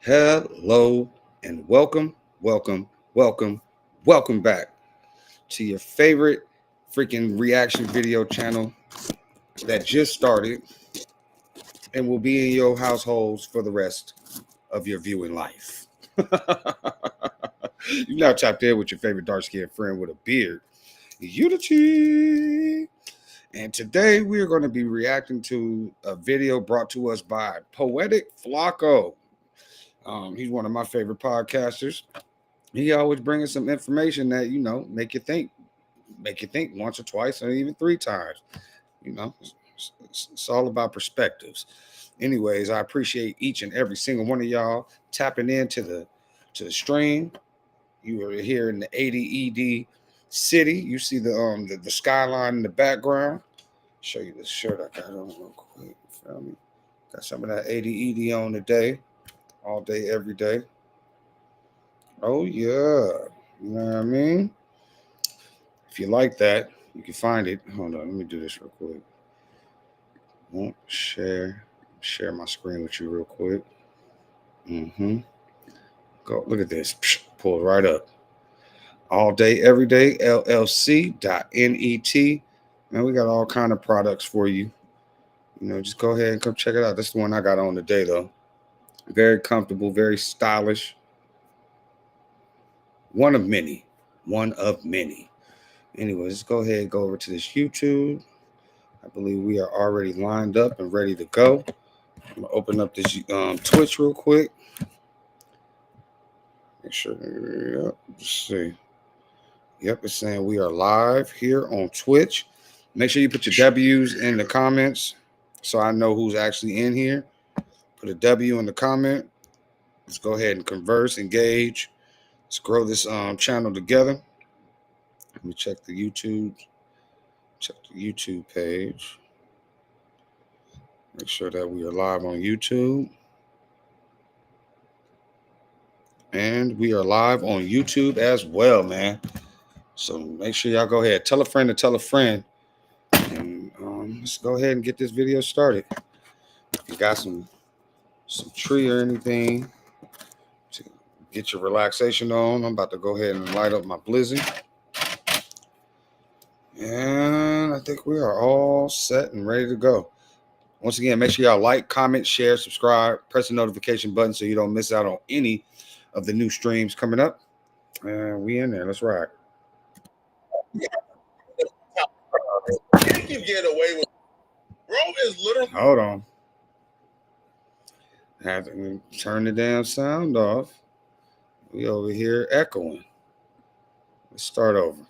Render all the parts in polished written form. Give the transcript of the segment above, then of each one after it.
Hello and welcome back to your favorite freaking reaction video channel that just started and will be in your households for the rest of your viewing life. You're now tapped in with your favorite dark skinned friend with a beard, Unity. And today we are going to be reacting to a video brought to us by Poetic Flacco. He's one of my favorite podcasters. He always brings some information that make you think once or twice or even three times. You know, it's all about perspectives. Anyways, I appreciate each and every single one of y'all tapping into the stream. You are here in the 80 ED city. You see the skyline in the background. Show you the shirt I got on real quick. Feel me? Got some of that 80 ED on today, all day, every day. Oh yeah, you know what I mean. If you like that, you can find it. Hold on, let me do this real quick. Share my screen with you real quick. Go look at this. Pull it right up. All day, every day. LLC.net. Man, we got all kind of products for you. You know, just go ahead and come check it out. This is the one I got on today, though. Very comfortable, very stylish. One of many. One of many. Anyways, let's go ahead and go over to this YouTube. I believe we are already lined up and ready to go. I'm gonna open up this Twitch real quick. Make sure. Yep. Let's see. Yep, it's saying we are live here on Twitch. Make sure you put your W's in the comments so I know who's actually in here. Put a W in the comment. Let's go ahead and converse, engage. Let's grow this channel together. Let me check the YouTube. Check the YouTube page. Make sure that we are live on YouTube. And we are live on YouTube as well, man. So make sure y'all go ahead. Tell a friend to tell a friend. And let's go ahead and get this video started. If you got some tree or anything to get your relaxation on, I'm about to go ahead and light up my Blizzy. And I think we are all set and ready to go. Once again, make sure y'all like, comment, share, subscribe, press the notification button so you don't miss out on any of the new streams coming up. And we in there. Let's ride. Keep getting away with. Bro is literally. Hold on. I have to turn the damn sound off. We over here echoing. Let's start over.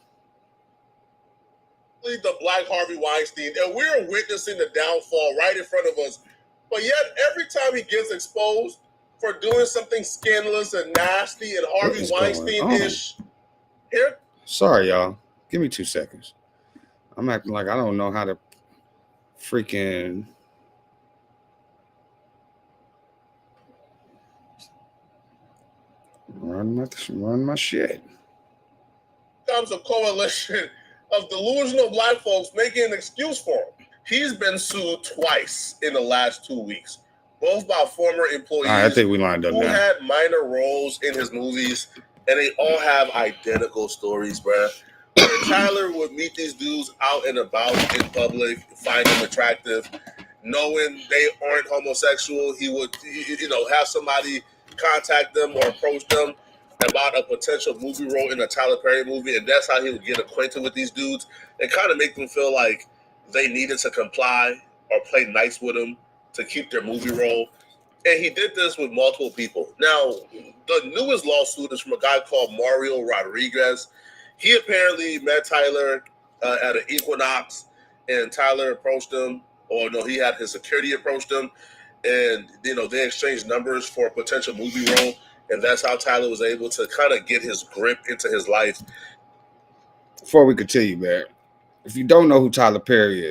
The Black Harvey Weinstein, and we're witnessing the downfall right in front of us. But yet, every time he gets exposed for doing something scandalous and nasty and Harvey Weinstein-ish, here. Sorry, y'all. Give me 2 seconds. I'm acting like I don't know how to freaking run my shit. Comes a coalition of delusional black folks making an excuse for him. He's been sued twice in the last 2 weeks, both by former employees. I think we lined up who now. Had minor roles in his movies, and they all have identical stories, bruh. Tyler would meet these dudes out and about in public, find them attractive, knowing they aren't homosexual. He would, have somebody contact them or approach them about a potential movie role in a Tyler Perry movie, and that's how he would get acquainted with these dudes and kind of make them feel like they needed to comply or play nice with him to keep their movie role. And he did this with multiple people. Now, the newest lawsuit is from a guy called Mario Rodriguez. He apparently met Tyler at an Equinox, and Tyler approached him, or no, he had his security approached him, and they exchanged numbers for a potential movie role. And that's how Tyler was able to kind of get his grip into his life. Before we continue, man, if you don't know who Tyler Perry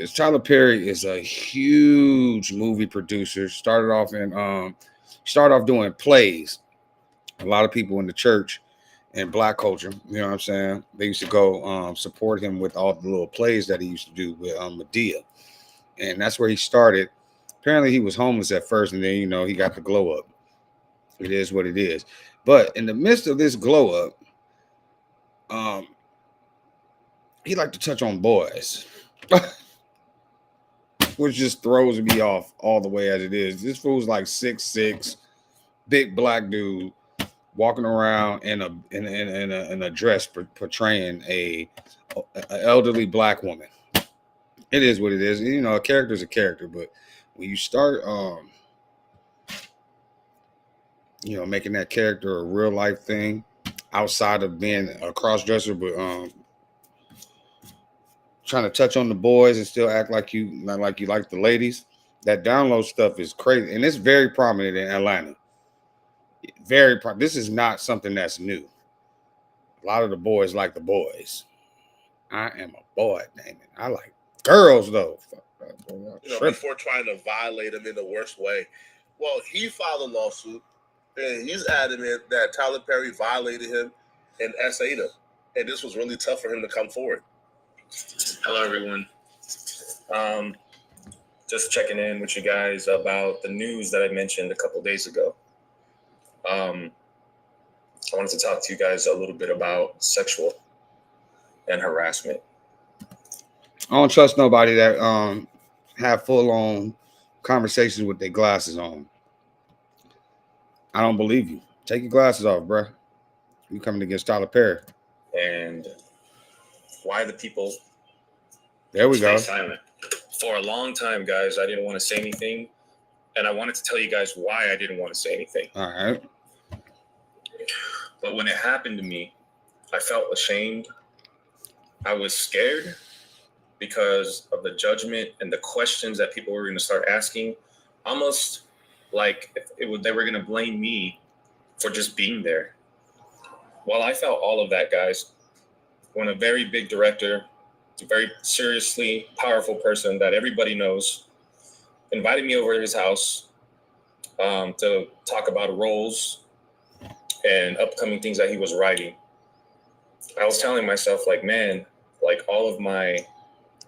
is a huge movie producer. Started off doing plays. A lot of people in the church and black culture, you know what I'm saying? They used to go support him with all the little plays that he used to do with Medea. And that's where he started. Apparently he was homeless at first, and then, he got the glow up. It is what it is. But in the midst of this glow up, he like to touch on boys, which just throws me off all the way as it is. This fool's like 6'6", big black dude walking around in a dress portraying a elderly black woman. It is what it is. You know, a character is a character, but when you start making that character a real life thing outside of being a cross dresser, but trying to touch on the boys and still act like you like the ladies, that download stuff is crazy, and it's very prominent in Atlanta. This is not something that's new. A lot of the boys like the boys. I am a boy, damn it. I like girls though. Before trying to violate him in the worst way. Well, he filed a lawsuit, and he's adamant that Tyler Perry violated him and SA'd him, and this was really tough for him to come forward. Hello, everyone. Just checking in with you guys about the news that I mentioned a couple days ago. I wanted to talk to you guys a little bit about sexual and harassment. I don't trust nobody that have full-on conversations with their glasses on. I don't believe you. Take your glasses off, bro. You coming against Tyler Perry. And why the people there we go. Silent. For a long time, guys, I didn't want to say anything. And I wanted to tell you guys why I didn't want to say anything. All right. But when it happened to me, I felt ashamed. I was scared because of the judgment and the questions that people were going to start asking, almost like they were going to blame me for just being there. Well, I felt all of that, guys, when a very big director, a very seriously powerful person that everybody knows, invited me over to his house to talk about roles and upcoming things that he was writing. I was telling myself, like, man, like all of my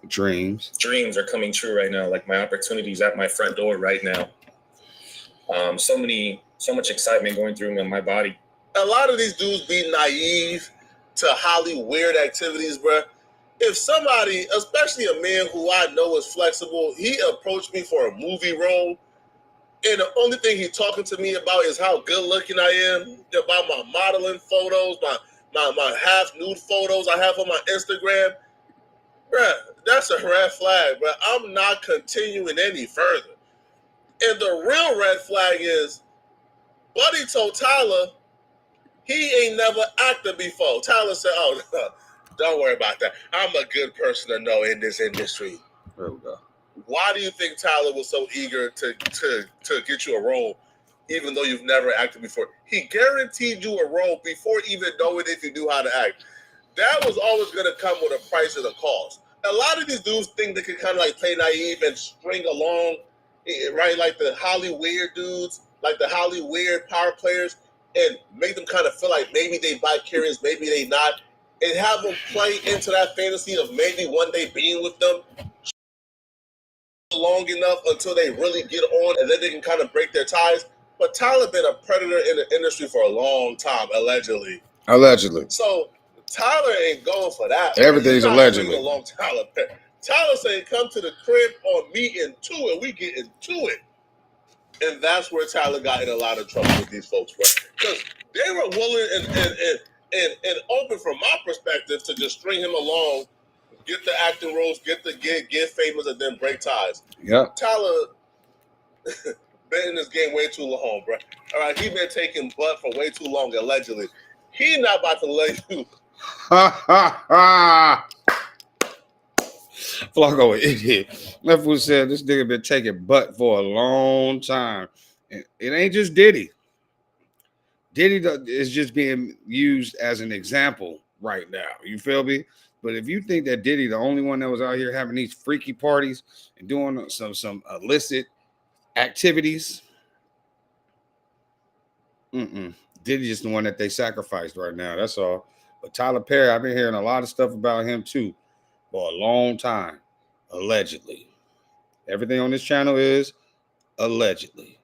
dreams are coming true right now. Like my opportunities at my front door right now. So much excitement going through my body. A lot of these dudes be naive to highly weird activities, bro. If somebody, especially a man who I know is flexible, he approached me for a movie role, and the only thing he's talking to me about is how good looking I am, about my modeling photos, my half nude photos I have on my Instagram. Bruh, that's a red flag, bruh. I'm not continuing any further. And the real red flag is, Buddy told Tyler he ain't never acted before. Tyler said, oh, don't worry about that. I'm a good person to know in this industry. There we go. Why do you think Tyler was so eager to get you a role, even though you've never acted before? He guaranteed you a role before even knowing if you knew how to act. That was always going to come with a price and a cost. A lot of these dudes think they can kind of like play naive and string along, right? Like the Holly Weird dudes, like the Holly Weird power players, and make them kind of feel like maybe they vicarious, maybe they not, and have them play into that fantasy of maybe one day being with them long enough until they really get on, and then they can kind of break their ties. But Tyler been a predator in the industry for a long time, allegedly. So Tyler ain't going for that. Everything's allegedly. Tyler saying, come to the crib on me and two, and we get into it. And that's where Tyler got in a lot of trouble with these folks, bro. Because they were willing and open, from my perspective, to just string him along, get the acting roles, get the gig, get famous, and then break ties. Yeah. Tyler been in this game way too long, bro. All right, he been taking butt for way too long, allegedly. He not about to let you. Flacco, idiot. That fool said this nigga been taking butt for a long time. It ain't just Diddy. Diddy is just being used as an example right now. You feel me? But if you think that Diddy the only one that was out here having these freaky parties and doing some illicit activities, Diddy just the one that they sacrificed right now. That's all. But Tyler Perry, I've been hearing a lot of stuff about him too for a long time, allegedly. Everything on this channel is allegedly.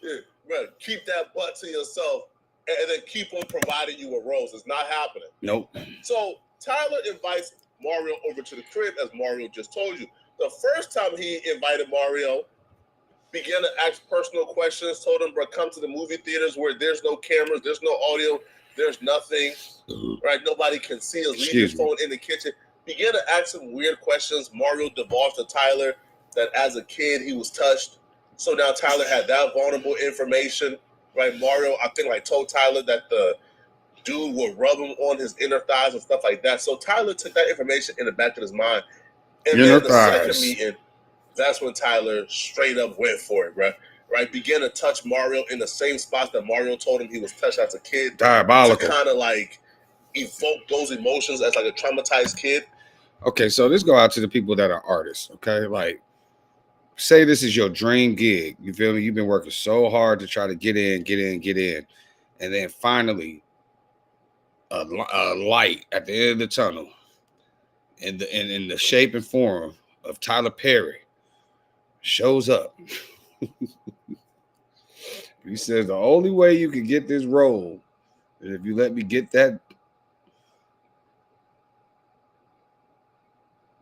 Yeah, bro, keep that butt to yourself and then keep on providing you a rose. It's not happening. Nope. So Tyler invites Mario over to the crib, as Mario just told you. The first time he invited Mario, began to ask personal questions, told him, bro, come to the movie theaters where there's no cameras, there's no audio, there's nothing, right? Nobody can see us. Leave your phone in the kitchen. Began to ask some weird questions. Mario divulged to Tyler that as a kid he was touched. So now Tyler had that vulnerable information, right? Mario, I think, like told Tyler that the dude would rub him on his inner thighs and stuff like that. So Tyler took that information in the back of his mind. And Inner then the thighs. second meeting, that's when Tyler straight up went for it, bro. Right? Began to touch Mario in the same spots that Mario told him he was touched as a kid. Diabolical. To kind of like evoke those emotions as like a traumatized kid. Okay, so this go out to the people that are artists, okay? Like, say this is your dream gig. You feel me? You've been working so hard to try to get in. And then finally, a light at the end of the tunnel in the shape and form of Tyler Perry shows up. He says the only way you can get this role is if you let me get that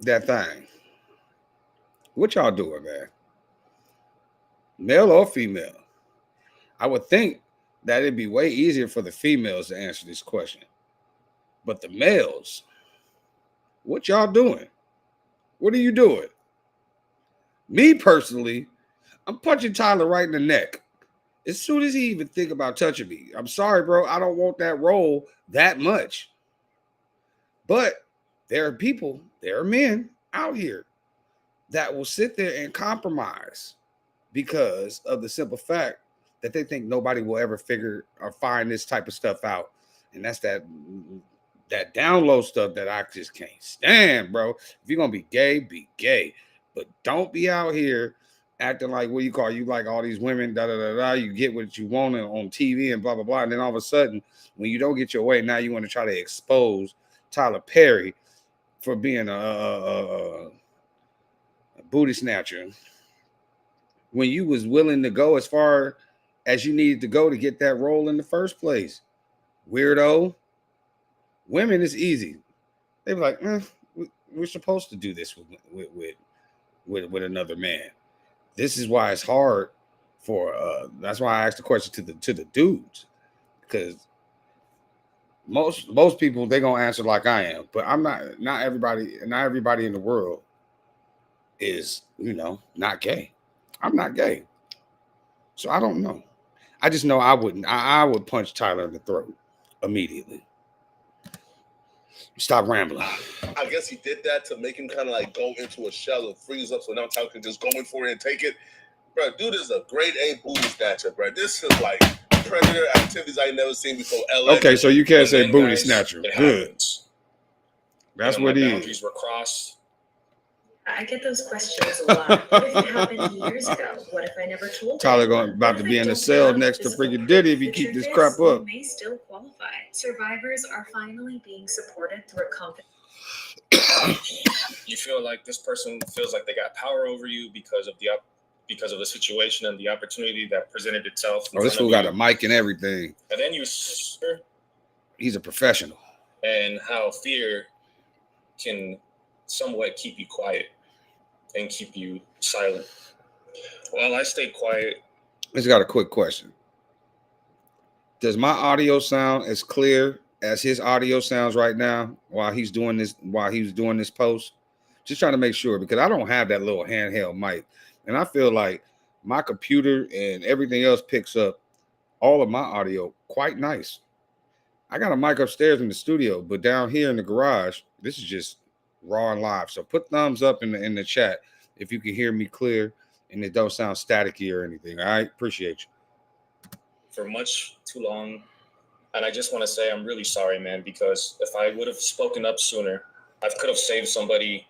thing. What y'all doing, man? Male or female? I would think that it'd be way easier for the females to answer this question. But the males, what y'all doing? What are you doing? Me personally, I'm punching Tyler right in the neck. As soon as he even think about touching me. I'm sorry, bro. I don't want that role that much. But there are men out here that will sit there and compromise because of the simple fact that they think nobody will ever figure or find this type of stuff out. And that's that down low stuff that I just can't stand, bro. If you're going to be gay, be gay. But don't be out here acting like, what you call, you like all these women, you get what you want on TV and blah, blah, blah. And then all of a sudden, when you don't get your way, now you want to try to expose Tyler Perry for being a booty snatcher when you was willing to go as far as you needed to go to get that role in the first place. Weirdo. Women is easy. They be like, we're supposed to do this with another man. This is why it's hard for that's why I asked the question to the dudes, because most people, they're gonna answer like I am, but I'm not everybody in the world is, not gay. I'm not gay. So I don't know. I just know I wouldn't. I would punch Tyler in the throat immediately. Stop rambling. I guess he did that to make him kind of like go into a shell and freeze up, so now Tyler can just go in for it and take it. Bro, dude is a grade A booty snatcher, bro. This is like predator activities I never seen before. Okay, so you can't say booty snatcher. Good. Happens. That's what he is. Boundaries were crossed. I get those questions a lot. What if it happened years ago? What if I never told Tyler anyone? about to be in the cell next to freaking Diddy if you keep this crap up. You may still qualify. Survivors are finally being supported through a company. You feel like this person feels like they got power over you because of the situation and the opportunity that presented itself. Oh, this fool got a mic and everything. And then he's a professional. And how fear can somewhat keep you quiet and keep you silent. Well, I stayed quiet. I just got a quick question. Does my audio sound as clear as his audio sounds right now while he's doing this post? Just trying to make sure, because I don't have that little handheld mic. And I feel like my computer and everything else picks up all of my audio quite nice. I got a mic upstairs in the studio, but down here in the garage, this is just raw and live. So put thumbs up in the chat if you can hear me clear and it don't sound staticky or anything. All right, appreciate you. For much too long, and I just want to say I'm really sorry, man, because if I would have spoken up sooner, I could have saved somebody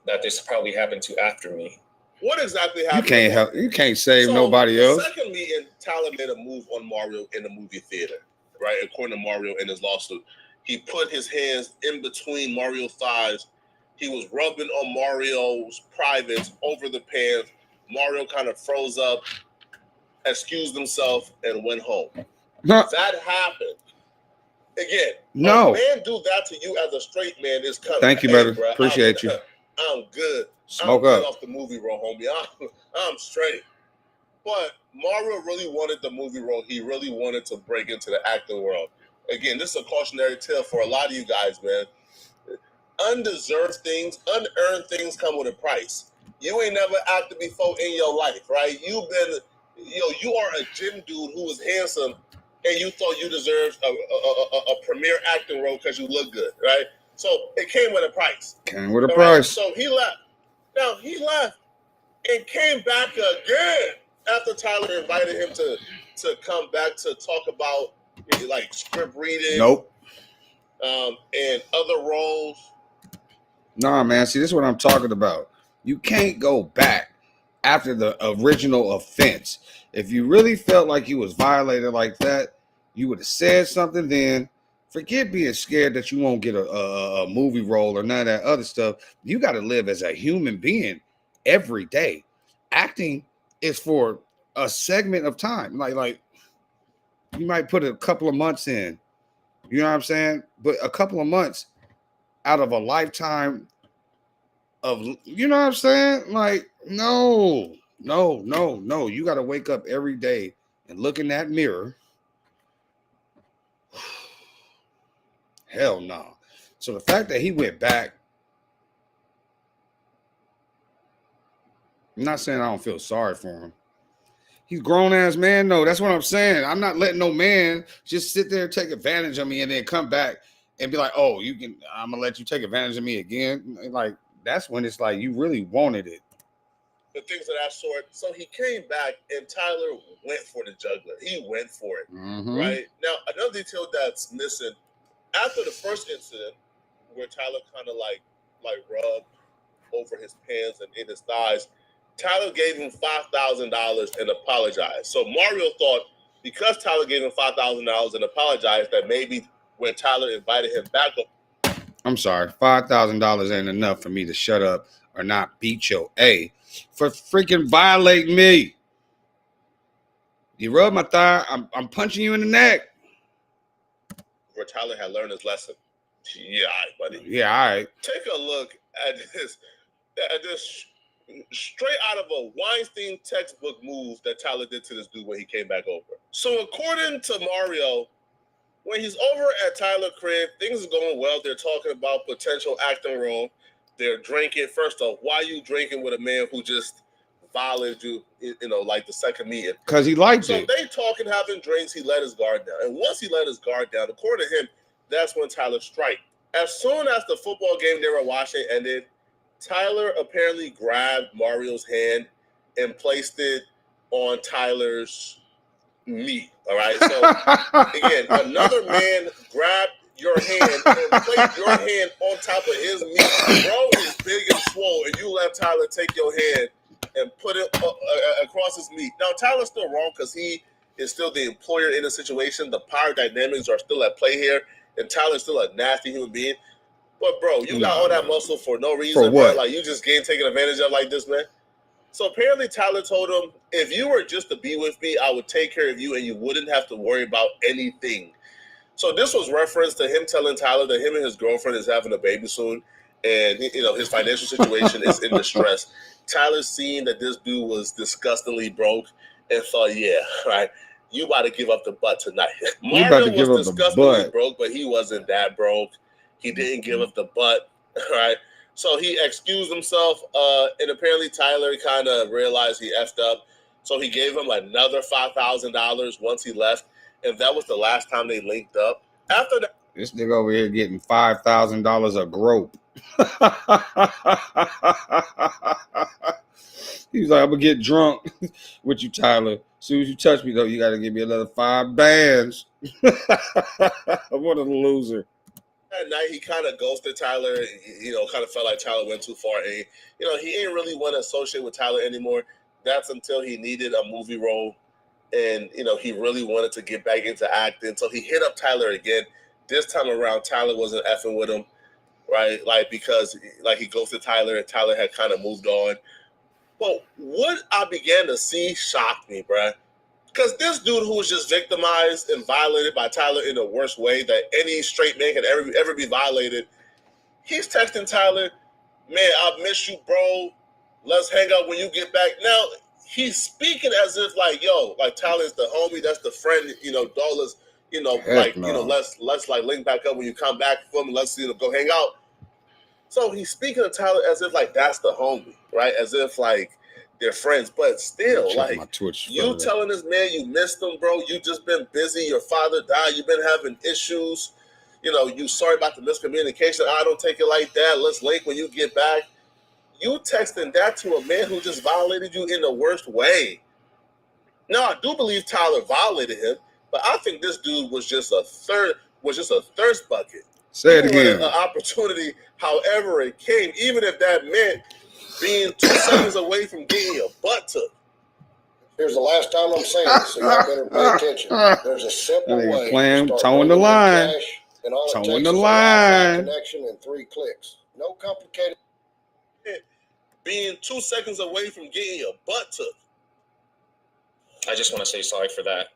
that this probably happened to after me. What exactly happened? You can't save nobody else. Second meeting, Tyler made a move on Mario in the movie theater, right? According to Mario in his lawsuit. He put his hands in between Mario's thighs. He was rubbing on Mario's privates over the pants. Mario kind of froze up. excused himself, and went home. No, That happened. Again, no. a man do that to you as a straight man is kind of, Thank you, hey, baby. Bro, Appreciate you. I'm good. Smoke I'm good up. off the movie role, homie. I'm straight. But Mario really wanted the movie role. He really wanted to break into the acting world. Again, this is a cautionary tale for a lot of you guys, man. Undeserved things, unearned things come with a price. You ain't never acted before in your life, right? You are a gym dude who was handsome, and you thought you deserved a premier acting role because you look good, right? So it came with a price. Came with a All price. right? So he left. Now he left and came back again after Tyler invited him to come back to talk about like script reading, Nope. And other roles. Nah, man. See, this is what I'm talking about. You can't go back after the original offense. If you really felt like you was violated like that, you would have said something then. Forget being scared that you won't get a movie role or none of that other stuff. You got to live as a human being every day. Acting is for a segment of time. Like you might put a couple of months in. You know what I'm saying? But a couple of months out of a lifetime of, you know what I'm saying? Like, no. You got to wake up every day and look in that mirror. Hell no. So the fact that he went back, I'm not saying I don't feel sorry for him. He's a grown ass man. No, that's what I'm saying. I'm not letting no man just sit there and take advantage of me and then come back and be like, oh, I'm going to let you take advantage of me again. Like, that's when it's like you really wanted it. The things of that sort. So he came back and Tyler went for the juggler. He went for it. Mm-hmm. Right? Now, another detail that's missing, after the first incident where Tyler kind of like rubbed over his pants and in his thighs, Tyler gave him $5,000 and apologized. So Mario thought because Tyler gave him $5,000 and apologized that maybe when Tyler invited him back up. I'm sorry, $5,000 ain't enough for me to shut up or not beat your A for freaking violating me. You rub my thigh, I'm punching you in the neck. Where Tyler had learned his lesson. Yeah, all right, buddy. Yeah, all right. Take a look at this straight out of a Weinstein textbook move that Tyler did to this dude when he came back over. So according to Mario, when he's over at Tyler crib, things are going well. They're talking about potential acting role. They're drinking. First off, why are you drinking with a man who just violated you, like the second meeting? Because he liked so it. So they talking, having drinks. He let his guard down. And once he let his guard down, according to him, that's when Tyler striked. As soon as the football game they were watching ended, Tyler apparently grabbed Mario's hand and placed it on Tyler's meat. All right. So again, another man grabbed your hand and placed your hand on top of his meat. Bro is big and swole, and you let Tyler take your hand and put it across his meat. Now Tyler's still wrong because he is still the employer in the situation. The power dynamics are still at play here, and Tyler's still a nasty human being. But bro, you got all that muscle for no reason. For what? Man. Like you just getting taken advantage of like this, man. So apparently Tyler told him, if you were just to be with me, I would take care of you and you wouldn't have to worry about anything. So this was reference to him telling Tyler that him and his girlfriend is having a baby soon, and his financial situation is in distress. Tyler's seen that this dude was disgustingly broke and thought, yeah, right, you about to give up the butt tonight. Mario was disgustingly broke, but he wasn't that broke. He didn't give up the butt, right? So he excused himself, and apparently Tyler kind of realized he effed up. So he gave him another $5,000 once he left, and that was the last time they linked up. After that, this nigga over here getting $5,000 a grope. He's like, I'm gonna get drunk with you, Tyler. As soon as you touch me, though, you got to give me another 5 bands. What a loser. That night, he kind of ghosted Tyler. Kind of felt like Tyler went too far. And, he ain't really want to associate with Tyler anymore. That's until he needed a movie role. And, he really wanted to get back into acting. So he hit up Tyler again. This time around, Tyler wasn't effing with him, right? Because he ghosted Tyler and Tyler had kind of moved on. But what I began to see shocked me, bruh. Because this dude who was just victimized and violated by Tyler in the worst way that any straight man can ever be violated, he's texting Tyler, man, I miss you, bro. Let's hang out when you get back. Now, he's speaking as if like, yo, like Tyler's the homie, that's the friend, dollars, let's like link back up when you come back from and let's go hang out. So he's speaking to Tyler as if like that's the homie, right? As if like they're friends, but still, like you telling this man you missed him, bro. You just been busy. Your father died. You've been having issues. You sorry about the miscommunication. I don't take it like that. Let's link when you get back. You texting that to a man who just violated you in the worst way. Now, I do believe Tyler violated him, but I think this dude was just a thirst bucket. Say it again. An opportunity, however it came, even if that meant being 2 seconds away from getting your butt took. Here's the last time I'm saying it, so y'all better pay attention. There's a simple way to start towing the line. cash, and all it Towing takes the is a line. Wi-Fi connection and 3 clicks. No complicated. Being 2 seconds away from getting your butt took. I just want to say sorry for that,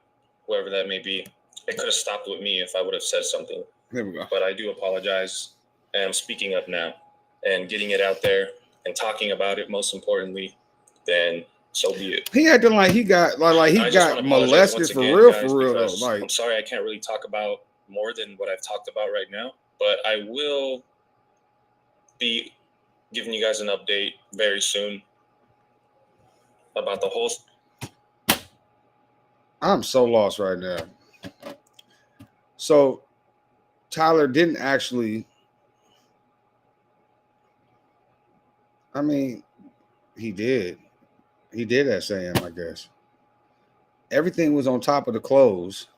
whoever that may be. It could have stopped with me if I would have said something. There we go. But I do apologize, and I'm speaking up now and getting it out there and talking about it. Most importantly, then so be it. He acting like he got molested for real, though. Like, I'm sorry, I can't really talk about more than what I've talked about right now, but I will be giving you guys an update very soon about the whole. I'm so lost right now. So Tyler didn't actually. I mean, he did. He did that Sam, I guess. Everything was on top of the clothes,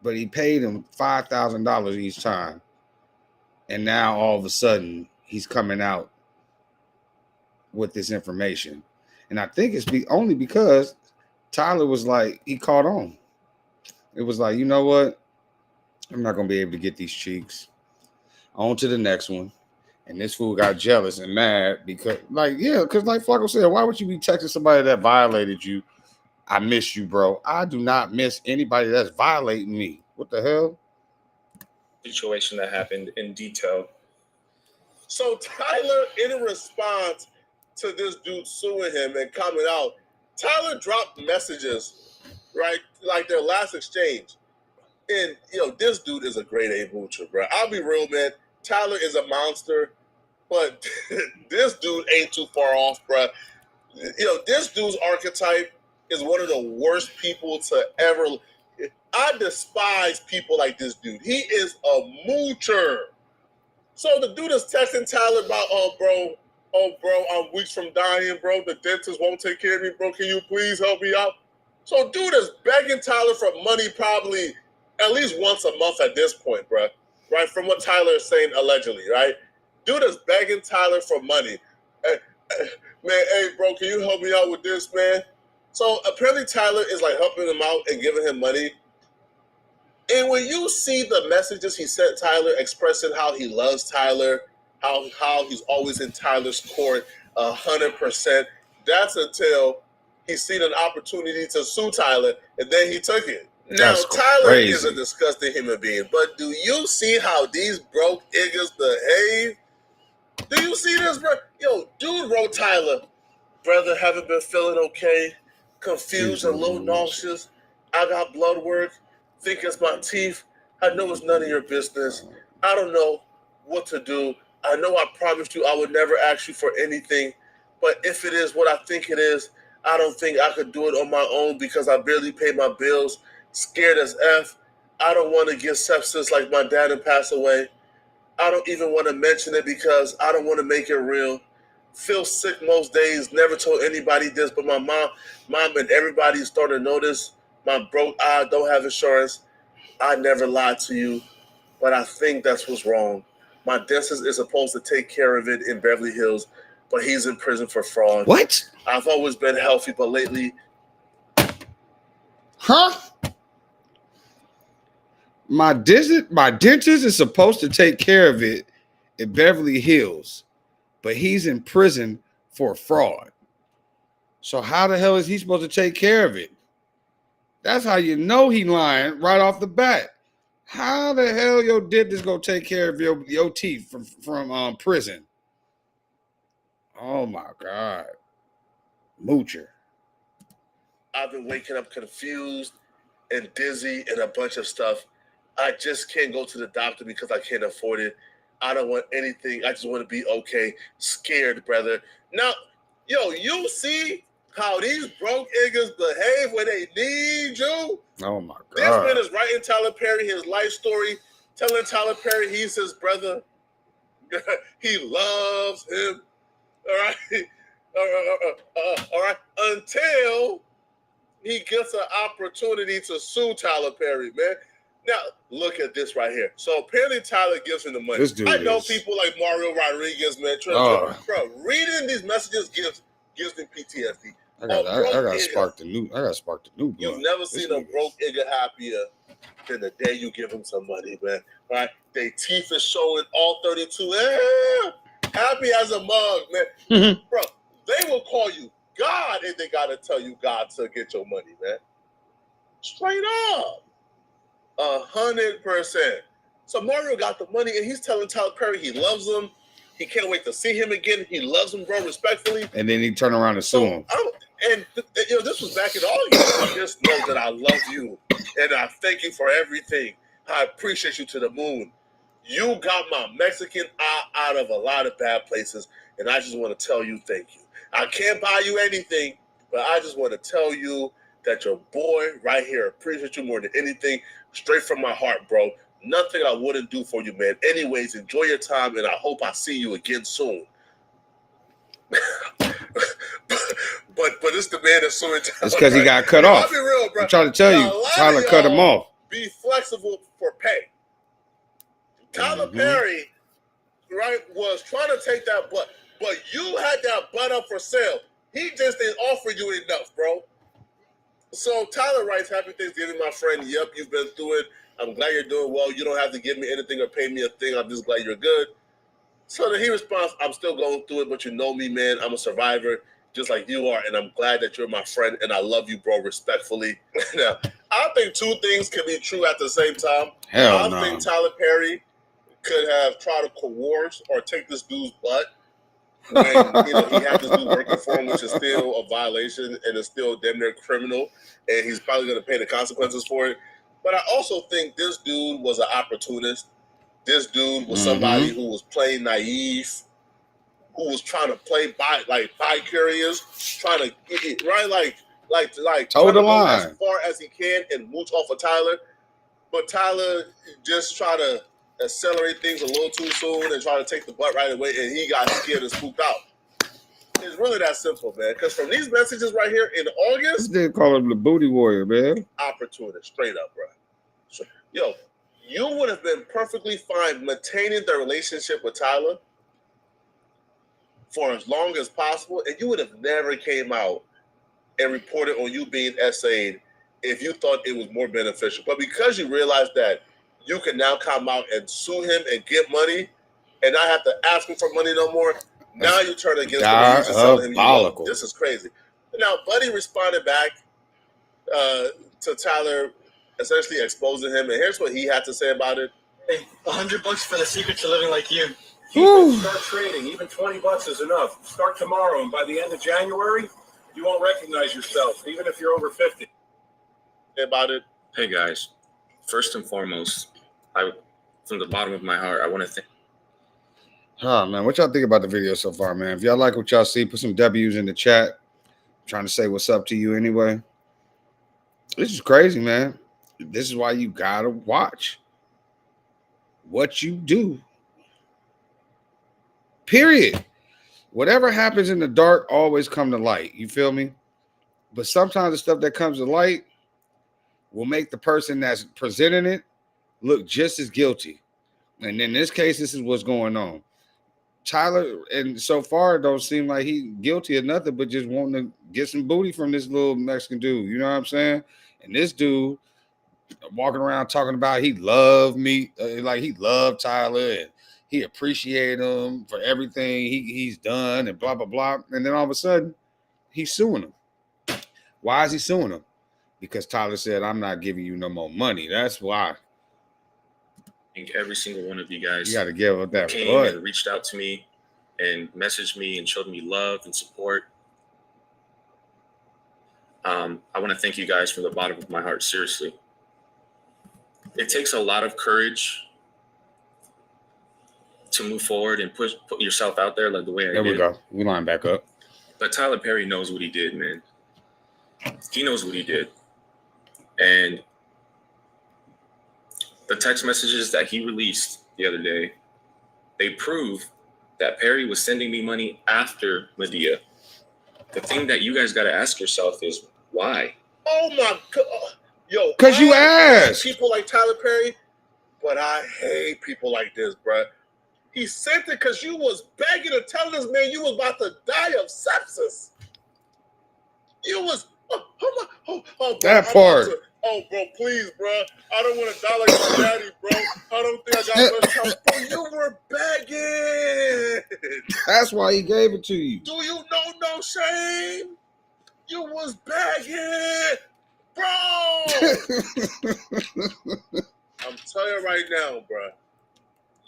but he paid him $5,000 each time. And now all of a sudden he's coming out with this information. And I think it's only because Tyler was like, he caught on. It was like, you know what? I'm not going to be able to get these cheeks. On to the next one. And this fool got jealous and mad because, like Flacco said, why would you be texting somebody that violated you? I miss you, bro. I do not miss anybody that's violating me. What the hell? Situation that happened in detail. So Tyler, in response to this dude suing him and coming out, Tyler dropped messages, right? Like their last exchange. And, this dude is a grade A moocher, bro. I'll be real, man. Tyler is a monster, but this dude ain't too far off, bro. This dude's archetype is one of the worst people to ever. I despise people like this dude. He is a moocher. So the dude is texting Tyler about, oh, bro, I'm weeks from dying, bro. The dentist won't take care of me, bro. Can you please help me out? So dude is begging Tyler for money probably at least once a month at this point, bro. Right? From what Tyler is saying allegedly, right? Dude is begging Tyler for money. Hey, bro, can you help me out with this, man? So apparently Tyler is like helping him out and giving him money. And when you see the messages he sent Tyler expressing how he loves Tyler, how he's always in Tyler's court 100%, that's until he's seen an opportunity to sue Tyler, and then he took it. Now, Tyler is a disgusting human being, but do you see how these broke niggas behave? Do you see this, bro? Yo, dude wrote Tyler, brother, haven't been feeling okay, confused, a little nauseous. I got blood work, think it's my teeth. I know it's none of your business. I don't know what to do. I know I promised you I would never ask you for anything, but if it is what I think it is, I don't think I could do it on my own because I barely pay my bills. Scared as F. I don't want to get sepsis like my dad and pass away. I don't even want to mention it because I don't want to make it real. Feel sick most days. Never told anybody this, but my mom and everybody started to notice my broke eye, don't have insurance. I never lied to you, but I think that's what's wrong. My dentist is supposed to take care of it in Beverly Hills, but he's in prison for fraud. What? I've always been healthy, but lately... Huh? My dentist is supposed to take care of it in Beverly Hills, but he's in prison for fraud. So how the hell is he supposed to take care of it? That's how you know he lying right off the bat. How the hell your dentist gonna take care of your teeth from prison? Oh my God. Moocher. I've been waking up confused and dizzy and a bunch of stuff. I just can't go to the doctor because I can't afford it. I don't want anything. I just want to be okay. Scared, brother. Now, yo, you see how these broke niggas behave when they need you? Oh my This man God. is writing Tyler Perry his life story, telling Tyler Perry he's his brother. He loves him. All right. All right. Until he gets an opportunity to sue Tyler Perry, man. Now, look at this right here. So apparently Tyler gives him the money. This dude I know is- people like Mario Rodriguez, man. Oh. Bro, reading these messages gives me PTSD. I got sparked the new You've blood. never This seen a nigga's- broke nigga happier than the day you give him some money, man. Right? Their teeth is showing all 32. Happy as a mug, man. Bro, they will call you God if they gotta tell you God to get your money, man. Straight up. 100%. So Mario got the money and he's telling Tyler Perry he loves him. He can't wait to see him again. He loves him, bro, respectfully. And then he turn around and sue him. This was back in August. Just know that I love you and I thank you for everything. I appreciate you to the moon. You got my Mexican eye out of a lot of bad places, and I just want to tell you thank you. I can't buy you anything, but I just want to tell you that your boy right here appreciates you more than anything, straight from my heart, bro. Nothing I wouldn't do for you, man. Anyways, enjoy your time, and I hope I see you again soon. but it's the man that's suing Tyler. It's because he got cut Yo, off. I'll be real, bro. I'm trying to tell Now, a you, lot of Tyler cut him y'all off. Be flexible for pay. Tyler Mhm. Perry, right, was trying to take that butt, but you had that butt up for sale. He just didn't offer you enough, bro. So Tyler writes, "Happy Thanksgiving, my friend. Yep, you've been through it. I'm glad you're doing well. You don't have to give me anything or pay me a thing. I'm just glad you're good." So then he responds, "I'm still going through it, but you know me, man. I'm a survivor, just like you are, and I'm glad that you're my friend, and I love you, bro, respectfully." Now, I think two things can be true at the same time. Hell I no. think Tyler Perry could have tried to coerce or take this dude's butt when he had this dude working for him, which is still a violation and is still damn near criminal, and he's probably going to pay the consequences for it. But I also think this dude was an opportunist. This dude was somebody who was playing naive, who was trying to play by curious, trying to get it right, like Toe trying the to go line. as far as he can and mooch off of Tyler. But Tyler just try to accelerate things a little too soon and try to take the butt right away, and he got scared and spooked out. It's really that simple, man. Because from these messages right here in This August, dude call him the booty warrior, man. opportunist, straight up, bro. So, yo, you would have been perfectly fine maintaining the relationship with Tyler for as long as possible, and you would have never came out and reported on you being SA'd if you thought it was more beneficial. But because you realized that you can now come out and sue him and get money and not have to ask him for money no more, now you turn against him and you just telling him you love him. Diabolical. This is crazy. Now, Buddy responded back to Tyler, essentially exposing him, and here's what he had to say about it. Hey, $100 for the secret to living like you. Whew. Start trading. Even $20 is enough. Start tomorrow, and by the end of January, you won't recognize yourself, even if you're over 50. About it. Hey guys, first and foremost, from the bottom of my heart, I want to thank. Oh man, what y'all think about the video so far, man? If y'all like what y'all see, put some W's in the chat. I'm trying to say what's up to you anyway. This is crazy, man. This is why you gotta watch what you do. Period. Whatever happens in the dark always come to light. You feel me? But sometimes the stuff that comes to light will make the person that's presenting it look just as guilty. And in this case, this is what's going on. Tyler, and so far, it don't seem like he guilty of nothing but just wanting to get some booty from this little Mexican dude. You know what I'm saying? And this dude walking around talking about he loved me, like he loved Tyler and he appreciated him for everything he's done and blah, blah, blah. And then all of a sudden, he's suing him. Why is he suing him? because Tyler said, I'm not giving you no more money. That's why. I think every single one of you guys You got to give up that came blood. and reached out to me and messaged me and showed me love and support. I want to thank you guys from the bottom of my heart, seriously. It takes a lot of courage to move forward and put yourself out there like the way I did. There we go. We line back up. But Tyler Perry knows what he did, man. He knows what he did. And the text messages that he released the other day, they prove that Perry was sending me money after Madea. The thing that you guys got to ask yourself is, why? Oh my God. Yo. 'Cause you I asked. people like Tyler Perry, but I hate people like this, bruh. He sent it because you was begging and telling this man you was about to die of sepsis. You was, bro, That I'm part. about to- oh, bro, please, bro. I don't want to die like my daddy, bro. I don't think I got much time. Bro, you were begging. That's why he gave it to you. Do you know no shame? You was begging. Bro. I'm telling you right now, bro.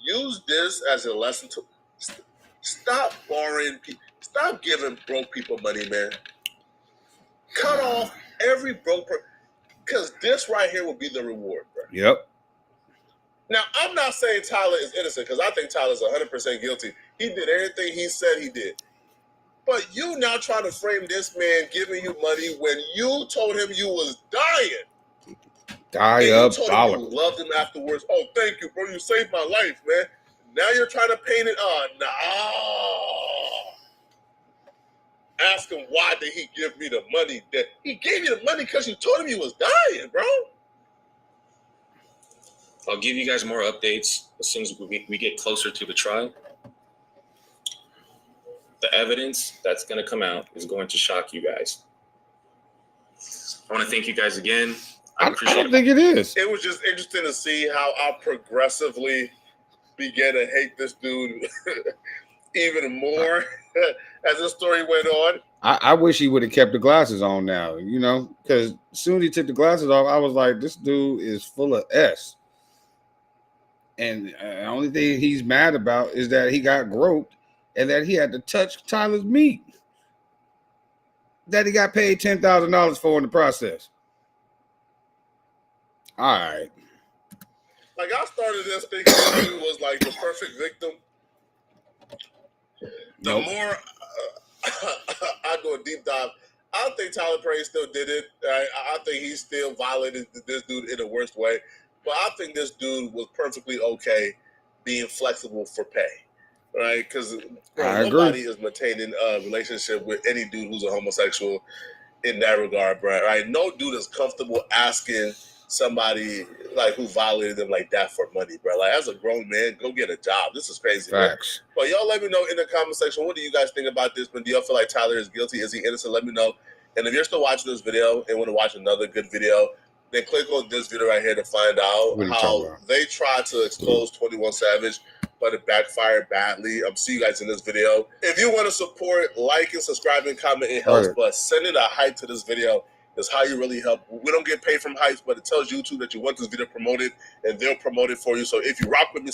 Use this as a lesson to stop borrowing people. Stop giving broke people money, man. Cut off every broke person. Because this right here will be the reward, bro. Yep. Now, I'm not saying Tyler is innocent because I think Tyler's 100% guilty. He did everything he said he did. But you now trying to frame this man giving you money when you told him you was dying. Die And up, you told dollar. him you loved him afterwards. Oh, thank you, bro. You saved my life, man. Now you're trying to paint it. No. Ask him why did he give me the money? That he gave you the money because you told him you was dying, bro. I'll give you guys more updates as soon as we get closer to the trial. The evidence that's going to come out is going to shock you guys. I want to thank you guys again. I don't think it is. It was just interesting to see how I progressively began to hate this dude even more as the story went on. I wish he would have kept the glasses on now, because as soon as he took the glasses off, I was like, this dude is full of S. And the only thing he's mad about is that he got groped and that he had to touch Tyler's meat that he got paid $10,000 for in the process. All right. Like, I started this thinking this dude was like the perfect victim. The Nope. more I do a deep dive, I don't think Tyler Perry still did it. I think he still violated this dude in the worst way. But I think this dude was perfectly okay being flexible for pay, right? Because I agree. nobody is maintaining a relationship with any dude who's a homosexual in that regard, bro. Right? No dude is comfortable asking somebody like who violated them like that for money, bro. Like, as a grown man, go get a job. This is crazy, man. Facts. But y'all let me know in the comment section, what do you guys think about this? But do y'all feel like Tyler is guilty? Is he innocent? Let me know. And if you're still watching this video and want to watch another good video, then click on this video right here to find out What are you how talking about? they tried to expose 21 Savage, but it backfired badly. See you guys in this video. If you want to support, like and subscribe and comment, it helps. Right. But sending a hype to this video is how you really help. We don't get paid from hypes, but it tells YouTube that you want this video promoted, and they'll promote it for you. So if you rock with me,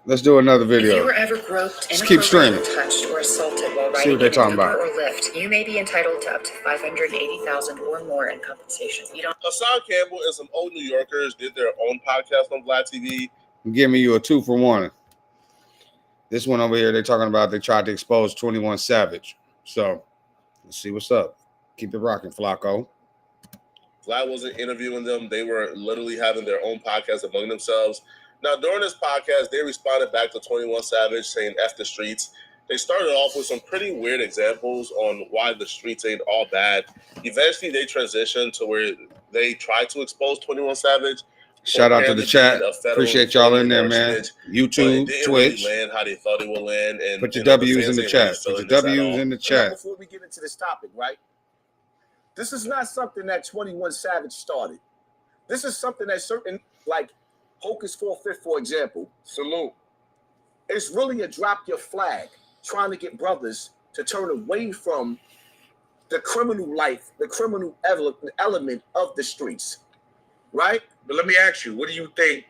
Let's do another If you video. were ever groped, Just keep inappropriately streaming. touched, or assaulted while See riding what they're in talking an Uber about. or Lyft, you may be entitled to up to $580,000 or more in compensation. You don't Hassan Campbell and some old New Yorkers did their own podcast on Vlad TV. I'm giving you a 2-for-1. This one over here, they're talking about they tried to expose 21 Savage. So let's see what's up. Keep it rocking, Flacco. Vlad wasn't interviewing them. They were literally having their own podcast among themselves. Now, during this podcast, they responded back to 21 Savage saying F the streets. They started off with some pretty weird examples on why the streets ain't all bad. Eventually, they transitioned to where they tried to expose 21 Savage. Shout out to the chat. Appreciate y'all in there, man. YouTube, Twitch. Land how they thought it would land, and Put your the W's in fans the ain't chat. really Put feeling your this at W's all. in the Now, chat. before we get into this topic, right? This is not something that 21 Savage started. This is something that certain, like Hocus 4/5, for example, salute. It's really a drop your flag, trying to get brothers to turn away from the criminal life, the criminal element of the streets, right? But let me ask you, what do you think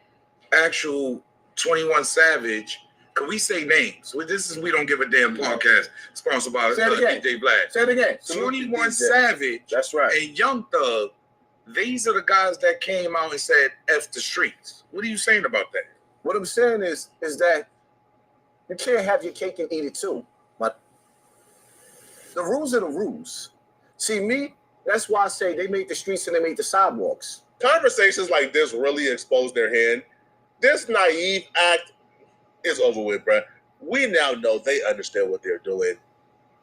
actual 21 Savage, can we say names? We don't give a damn podcast sponsored by DJ Black. Say it again. 21 Savage, that's right, and Young Thug, these are the guys that came out and said F the streets. What are you saying about that? What I'm saying is that you can't have your cake and eat it too. But the rules are the rules. See, me, that's why I say they made the streets and they made the sidewalks. Conversations like this really expose their hand. This naive act is over with, bro. We now know they understand what they're doing,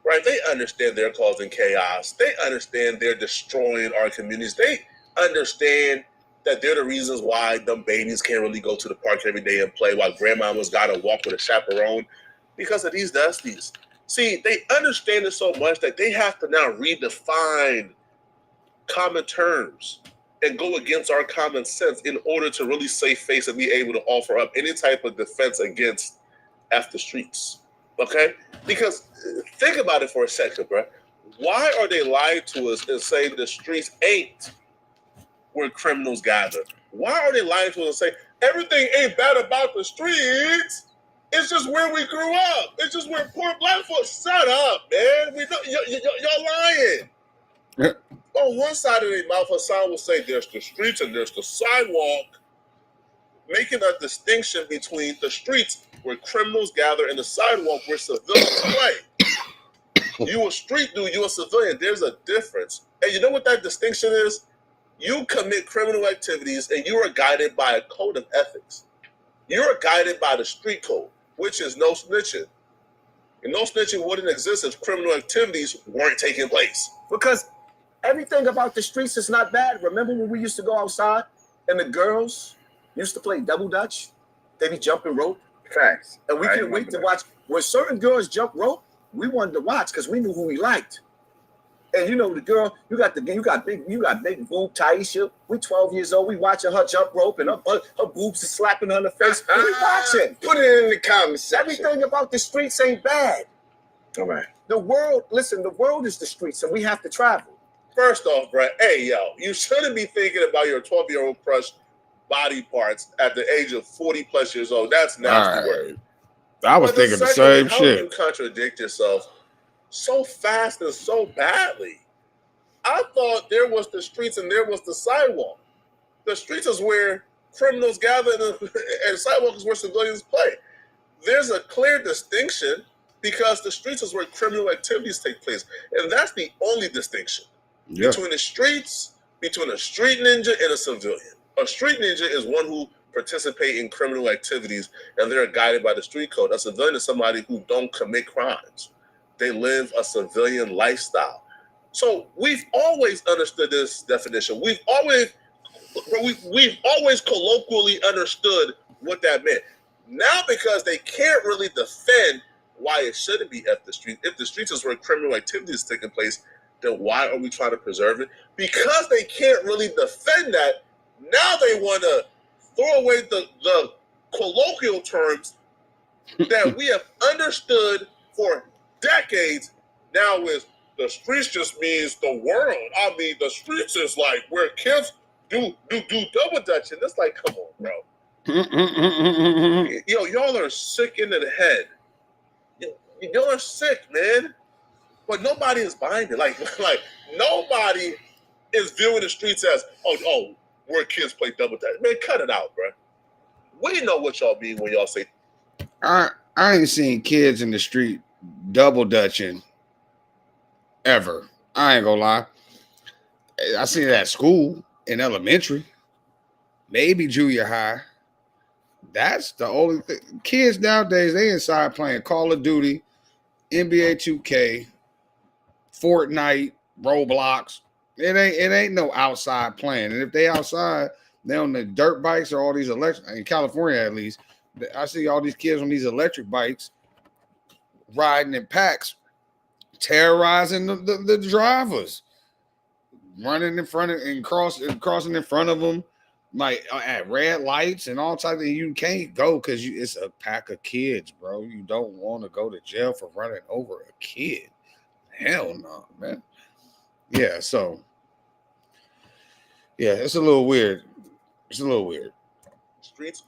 right? They understand they're causing chaos. They understand they're destroying our communities. They understand that they're the reasons why them babies can't really go to the park every day and play while grandmama's got to walk with a chaperone because of these dusties. See, they understand it so much that they have to now redefine common terms and go against our common sense in order to really save face and be able to offer up any type of defense against F the streets. Okay? Because think about it for a second, bro. Why are they lying to us and saying the streets ain't where criminals gather? Why are they lying to us and saying everything ain't bad about the streets? It's just where we grew up. It's just where poor black folks. Shut up, man. We know you're lying. On one side of their mouth, Hassan will say there's the streets and there's the sidewalk, making a distinction between the streets where criminals gather and the sidewalk where civilians play. You a street dude, you a civilian. There's a difference. And you know what that distinction is? You commit criminal activities and you are guided by a code of ethics. You are guided by the street code, which is no snitching. And no snitching wouldn't exist if criminal activities weren't taking place. Because everything about the streets is not bad. Remember when we used to go outside and the girls used to play double dutch? They be jumping rope. Facts. And we couldn't wait to watch. When certain girls jump rope, we wanted to watch because we knew who we liked. And you know the girl, you got big boob Taisha. We 12 years old. We watching her jump rope and her boobs is slapping her in the face. We watching. Put it in the comments section. Everything about the streets ain't bad. All right. The world is the streets, and we have to travel. First off, bro, hey, yo, you shouldn't be thinking about your 12-year-old crush body parts at the age of 40 plus years old. That's nasty word. I was thinking the same how shit. You contradict yourself so fast and so badly. I thought there was the streets and there was the sidewalk. The streets is where criminals gather and the sidewalk is where civilians play. There's a clear distinction because the streets is where criminal activities take place. And that's the only distinction between the streets, between a street ninja and a civilian. A street ninja is one who participate in criminal activities and they're guided by the street code. A civilian is somebody who don't commit crimes. They live a civilian lifestyle. So we've always understood this definition. We've always colloquially understood what that meant. Now, because they can't really defend why it shouldn't be F the street. If the streets is where criminal activity is taking place, then why are we trying to preserve it? Because they can't really defend that. Now they want to throw away the colloquial terms that we have understood for decades. Now with the streets just means the world. I mean, the streets is like where kids do double dutch, and it's like, come on, bro. Yo, y'all are sick into the head. Y'all are sick, man. But nobody is buying it. Like nobody is viewing the streets as oh, where kids play double dutch. Man, cut it out, bro. We know what y'all mean when y'all say. I ain't seen kids in the street double dutching ever. I ain't gonna lie. I seen it at school in elementary, maybe junior high. That's the only thing. Kids nowadays, they inside playing Call of Duty, NBA 2K, Fortnite, Roblox. It ain't no outside playing. And if they outside, they on the dirt bikes or all these electric, in California at least, I see all these kids on these electric bikes riding in packs, terrorizing the drivers, running in front of and crossing in front of them, like at red lights and all types of. You can't go because it's a pack of kids, bro. You don't want to go to jail for running over a kid. Hell no, man. Yeah, so yeah, it's a little weird. It's a little weird. Streets.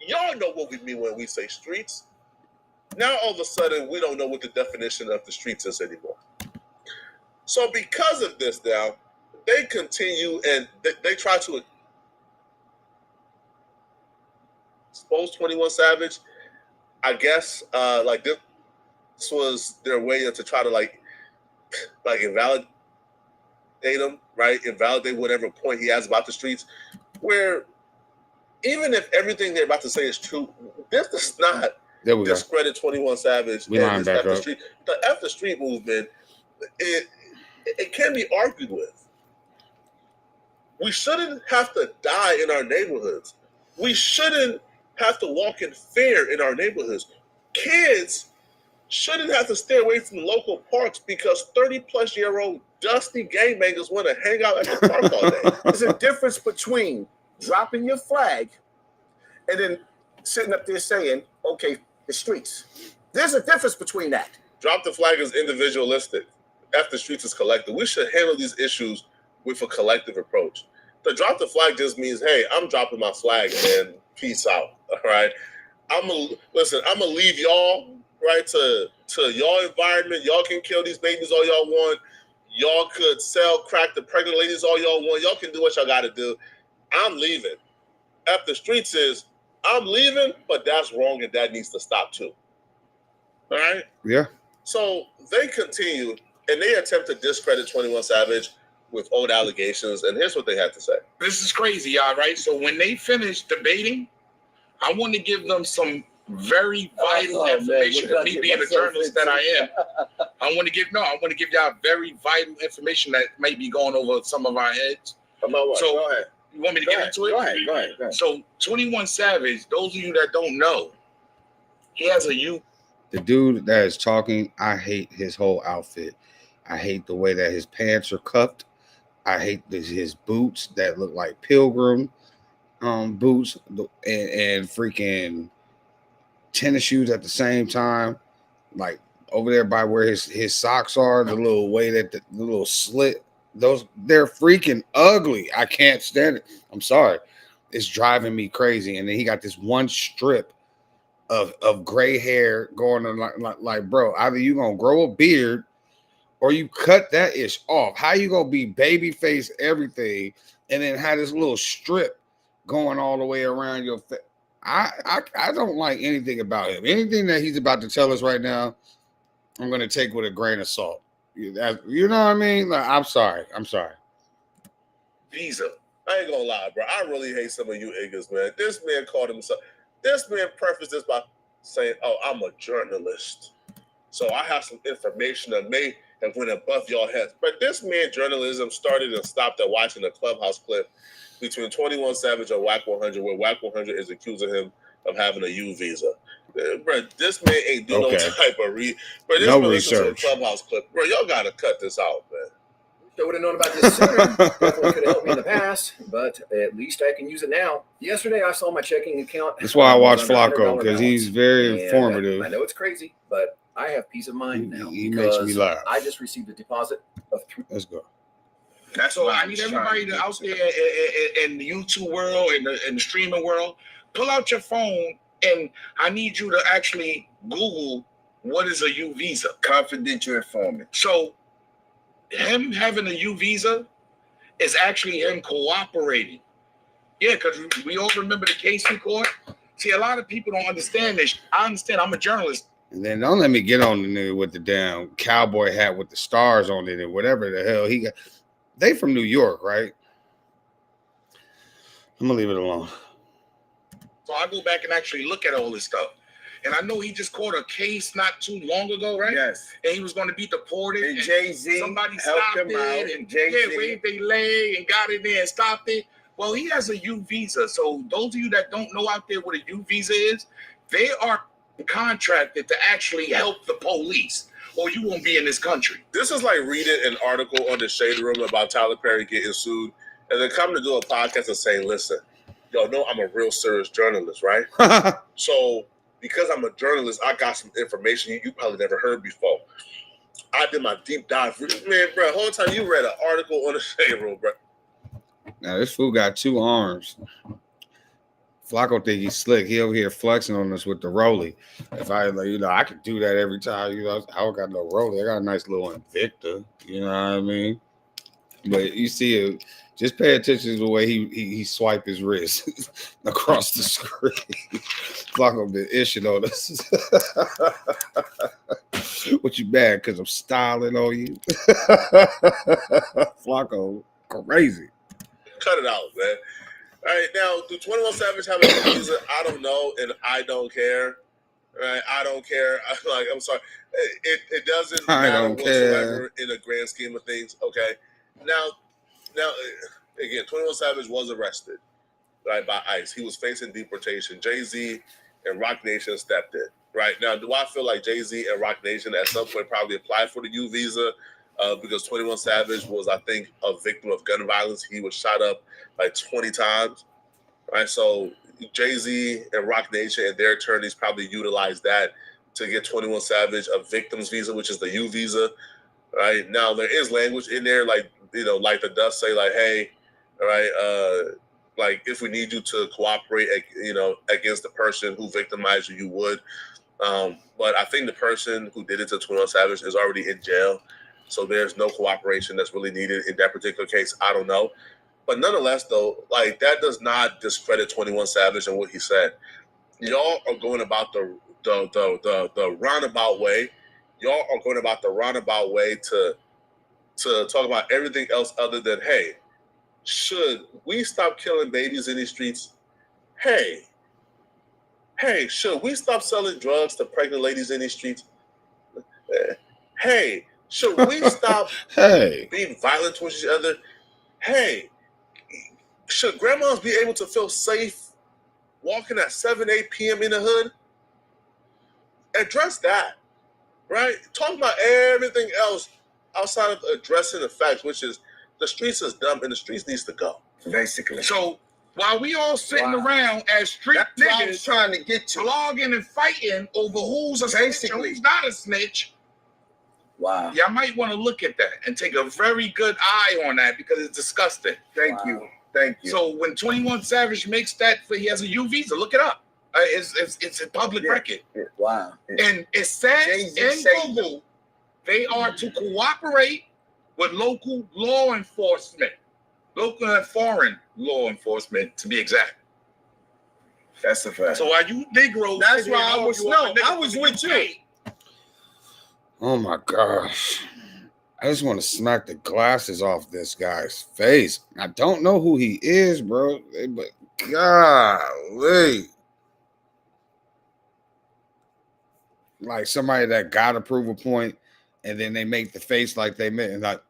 Y'all know what we mean when we say streets. Now all of a sudden we don't know what the definition of the streets is anymore. So because of this now, they continue and they try to expose 21 Savage. I guess like this was their way to try to like invalidate him, right? Invalidate whatever point he has about the streets. Where even if everything they're about to say is true, this does not discredit 21 Savage and F the Street. The F the Street movement, it can be argued with. We shouldn't have to die in our neighborhoods. We shouldn't have to walk in fear in our neighborhoods. Kids shouldn't have to stay away from local parks because 30-plus-year-old dusty gangbangers want to hang out at the park all day. There's a difference between dropping your flag and then sitting up there saying, okay, the streets. There's a difference between that. Drop the flag is individualistic. F the streets is collective. We should handle these issues with a collective approach. To drop the flag just means, hey, I'm dropping my flag and peace out. All right. I'm gonna leave y'all right to y'all environment. Y'all can kill these babies all y'all want. Y'all could sell crack to pregnant ladies all y'all want. Y'all can do what y'all gotta do. I'm leaving. F the streets is I'm leaving, but that's wrong and that needs to stop too. All right? Yeah. So they continue and they attempt to discredit 21 Savage with old allegations. And here's what they had to say. This is crazy, y'all, right? So when they finish debating, I want to give them some very vital information. Me being a journalist that I am, I want to give y'all very vital information that might be going over some of our heads. So go ahead. You want me to get into it? Go ahead. So 21 Savage, those of you that don't know, he has a youth. The dude that is talking, I hate his whole outfit. I hate the way that his pants are cuffed. I hate his boots that look like pilgrim boots and freaking tennis shoes at the same time. Like over there by where his socks are, the little way that the little slit, they're freaking ugly. I can't stand it. I'm sorry. It's driving me crazy. And then he got this one strip of gray hair going on like bro, either you gonna grow a beard or you cut that ish off. How you gonna be baby face everything and then have this little strip going all the way around your face? I don't like anything about him. Anything that he's about to tell us right now, I'm gonna take with a grain of salt. You know what I mean? Like, I'm sorry. Visa. I ain't gonna lie, bro. I really hate some of you niggas, man. This man called himself. This man prefaced this by saying, "Oh, I'm a journalist, so I have some information that may have went above y'all heads." But this man, journalism started and stopped at watching a Clubhouse clip between 21 Savage and Wack 100, where Wack 100 is accusing him of having a U visa. Bro, this man ain't do no type of Bro, this no man research. To a Clubhouse clip. Bro, y'all gotta cut this out, man. I would have known about this sooner. Definitely could have helped me in the past, but at least I can use it now. Yesterday, I saw my checking account. That's why I watch Flacco, because he's very informative. I know it's crazy, but I have peace of mind now. He makes me laugh. I just received a deposit of $3. Let's go. That's so I need everybody to out there in the YouTube world and the streaming world, pull out your phone and I need you to actually Google what is a U visa. Confidential informant. So him having a U visa is actually him cooperating. Yeah, because we all remember the case in court. See, a lot of people don't understand this. I understand. I'm a journalist. And then don't let me get on the nigga with the damn cowboy hat with the stars on it and whatever the hell he got. They from New York, right? I'm gonna leave it alone. So I go back and actually look at all this stuff. And I know he just caught a case not too long ago, right? Yes. And he was going to be deported. And Jay-Z somebody helped stopped him out. it and Jay-Z. waved their leg and got in there and stopped it. Well, he has a U visa. So those of you that don't know out there what a U visa is, they are contracted to actually help the police, or you won't be in this country. This is like reading an article on the Shade Room about Tyler Perry getting sued, and then come to do a podcast and say, "Listen, y'all know I'm a real serious journalist, right? So because I'm a journalist, I got some information you probably never heard before. I did my deep dive. Man, bro, whole time you read an article on the Shade Room, bro. Now this fool got 2 arms. Flacco think he's slick. He over here flexing on us with the Rolly. If I, I could do that every time. I don't got no Rolly. I got a nice little Invicta. You know what I mean? But you see it. Just pay attention to the way he swipe his wrist across the screen. Flacco been itching on us. What you mad? Because I'm styling on you? Flacco, crazy. Cut it out, man. All right, now, do 21 Savage have a visa? I don't know, and I don't care. Right? I don't care. I'm sorry. It doesn't matter whatsoever in the grand scheme of things, okay? Now, again, 21 Savage was arrested, right, by ICE. He was facing deportation. Jay-Z and Roc Nation stepped in, right? Now, do I feel like Jay-Z and Roc Nation at some point probably applied for the U visa because 21 Savage was, I think, a victim of gun violence. He was shot up like 20 times, right? So Jay-Z and Roc Nation and their attorneys probably utilized that to get 21 Savage a victim's visa, which is the U visa, right? Now, there is language in there, like the does say, like, hey, all right, like if we need you to cooperate, against the person who victimized you, you would. But I think the person who did it to 21 Savage is already in jail. So there's no cooperation that's really needed in that particular case. I don't know. But nonetheless, though, like that does not discredit 21 Savage and what he said. Y'all are going about the roundabout way. Y'all are going about the roundabout way to talk about everything else other than, hey, should we stop killing babies in these streets? Hey, should we stop selling drugs to pregnant ladies in these streets? Hey, should we stop being violent towards each other? Hey, should grandmas be able to feel safe walking at 7, 8 p.m. in the hood? Address that, right? Talk about everything else outside of addressing the facts, which is the streets is dumb and the streets needs to go. Basically. So while we all sitting around as street niggas trying to get to blogging and fighting over who's a snitch and who's not a snitch, wow, y'all might want to look at that and take a very good eye on that because it's disgusting. Thank you. So when 21 Savage makes that, he has a U visa. Look it up. It's a public record. Wow. And it says in Google they are to cooperate with local law enforcement, local and foreign law enforcement, to be exact. That's a fact. So while you Negroes, that's why I was with you. Oh my gosh. I just want to smack the glasses off this guy's face. I don't know who he is, bro, but golly. Like somebody that got to prove a point and then they make the face like they meant and like